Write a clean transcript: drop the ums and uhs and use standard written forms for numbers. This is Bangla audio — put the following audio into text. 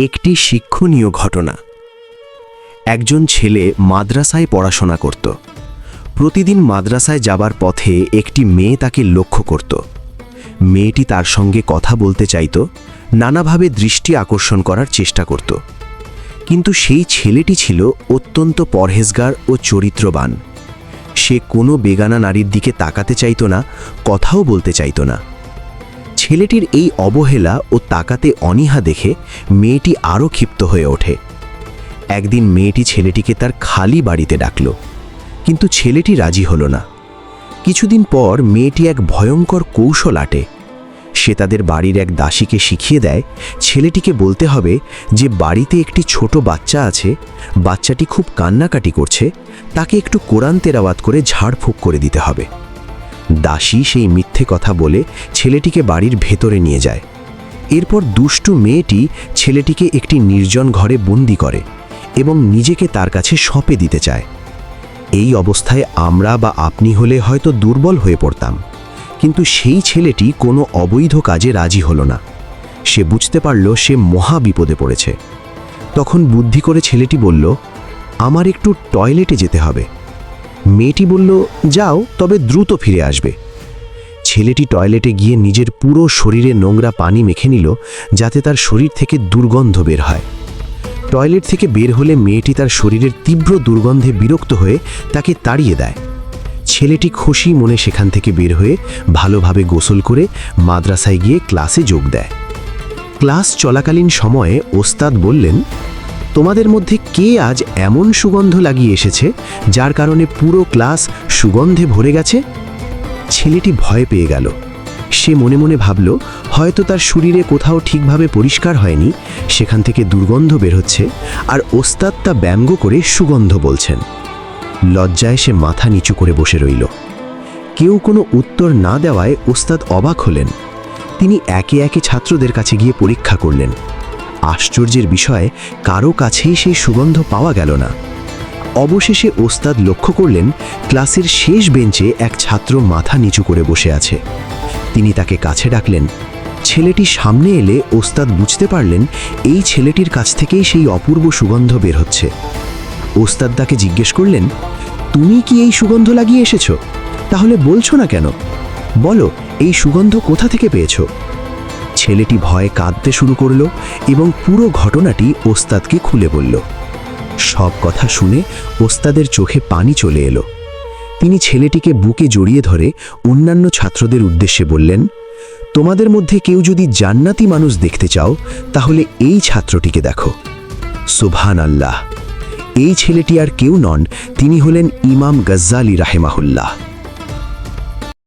একটি শিক্ষণীয় ঘটনা। একজন ছেলে মাদ্রাসায় পড়াশোনা করত। প্রতিদিন মাদ্রাসায় যাবার পথে একটি মেয়ে তাকে লক্ষ্য করত। মেয়েটি তার সঙ্গে কথা বলতে চাইত, নানাভাবে দৃষ্টি আকর্ষণ করার চেষ্টা করত। কিন্তু সেই ছেলেটি ছিল অত্যন্ত পরহেজগার ও চরিত্রবান। সে কোনো বেগানা নারীর দিকে তাকাতে চাইত না, কথাও বলতে চাইত না। ছেলেটির এই অবহেলা ও তাকাতে অনীহা দেখে মেয়েটি আরও ক্ষিপ্ত হয়ে ওঠে। একদিন মেয়েটি ছেলেটিকে তার খালি বাড়িতে ডাকল, কিন্তু ছেলেটি রাজি হল না। কিছুদিন পর মেয়েটি এক ভয়ঙ্কর কৌশল আঁটে। সে তাদের বাড়ির এক দাসীকে শিখিয়ে দেয় ছেলেটিকে বলতে হবে যে বাড়িতে একটি ছোট বাচ্চা আছে, বাচ্চাটি খুব কান্নাকাটি করছে, তাকে একটু কোরআন তেলাওয়াত করে ঝাড়ফুঁক করে দিতে হবে। দাসী সেই মিথ্যে কথা বলে ছেলেটিকে বাড়ির ভেতরে নিয়ে যায়। এরপর দুষ্টু মেয়েটি ছেলেটিকে একটি নির্জন ঘরে বন্দি করে এবং নিজেকে তার কাছে সঁপে দিতে চায়। এই অবস্থায় আমরা বা আপনি হলে হয়তো দুর্বল হয়ে পড়তাম, কিন্তু সেই ছেলেটি কোনো অবৈধ কাজে রাজি হলো না। সে বুঝতে পারল সে মহা বিপদে পড়েছে। তখন বুদ্ধি করে ছেলেটি বলল, আমার একটু টয়লেটে যেতে হবে। মেয়েটি বলল, যাও, তবে দ্রুত ফিরে আসবে। ছেলেটি টয়লেটে গিয়ে নিজের পুরো শরীরে নোংরা পানি মেখে নিল, যাতে তার শরীর থেকে দুর্গন্ধ বের হয়। টয়লেট থেকে বের হলে মেয়েটি তার শরীরের তীব্র দুর্গন্ধে বিরক্ত হয়ে তাকে তাড়িয়ে দেয়। ছেলেটি খুশি মনে সেখান থেকে বের হয়ে ভালোভাবে গোসল করে মাদ্রাসায় গিয়ে ক্লাসে যোগ দেয়। ক্লাস চলাকালীন সময়ে ওস্তাদ বললেন, তোমাদের মধ্যে কে আজ এমন সুগন্ধ লাগিয়ে এসেছে যার কারণে পুরো ক্লাস সুগন্ধে ভরে গেছে? ছেলেটি ভয় পেয়ে গেল। সে মনে মনে ভাবল, হয়তো তার শরীরে কোথাও ঠিকভাবে পরিষ্কার হয়নি, সেখান থেকে দুর্গন্ধ বের হচ্ছে, আর ওস্তাদ তা ব্যঙ্গ করে সুগন্ধ বলছেন। লজ্জায় সে মাথা নিচু করে বসে রইল। কেউ কোনো উত্তর না দেওয়ায় ওস্তাদ অবাক হলেন। তিনি একে একে ছাত্রদের কাছে গিয়ে পরীক্ষা করলেন। আশ্চর্যের বিষয়, কারো কাছেই সেই সুগন্ধ পাওয়া গেল না। অবশেষে ওস্তাদ লক্ষ্য করলেন ক্লাসের শেষ বেঞ্চে এক ছাত্র মাথা নিচু করে বসে আছে। তিনি তাকে কাছে ডাকলেন। ছেলেটি সামনে এলে ওস্তাদ বুঝতে পারলেন এই ছেলেটির কাছ থেকেই সেই অপূর্ব সুগন্ধ বের হচ্ছে। ওস্তাদ তাকে জিজ্ঞেস করলেন, তুমি কি এই সুগন্ধ লাগিয়ে এসেছো? তাহলে বলছো না কেন? বলো, এই সুগন্ধ কোথা থেকে পেয়েছো? ছেলেটি ভয়ে কাঁদতে শুরু করল এবং পুরো ঘটনাটি ওস্তাদকে খুলে বলল। সব কথা শুনে ওস্তাদের চোখে পানি চলে এলো। তিনি ছেলেটিকে বুকে জড়িয়ে ধরে অন্যান্য ছাত্রদের উদ্দেশ্যে বললেন, তোমাদের মধ্যে কেউ যদি জান্নাতি মানুষ দেখতে চাও তাহলে এই ছাত্রটিকে দেখো। সুবহানাল্লাহ! এই ছেলেটি আর কেউ নন, তিনি হলেন ইমাম গজ্জালি রাহেমাহুল্লাহ।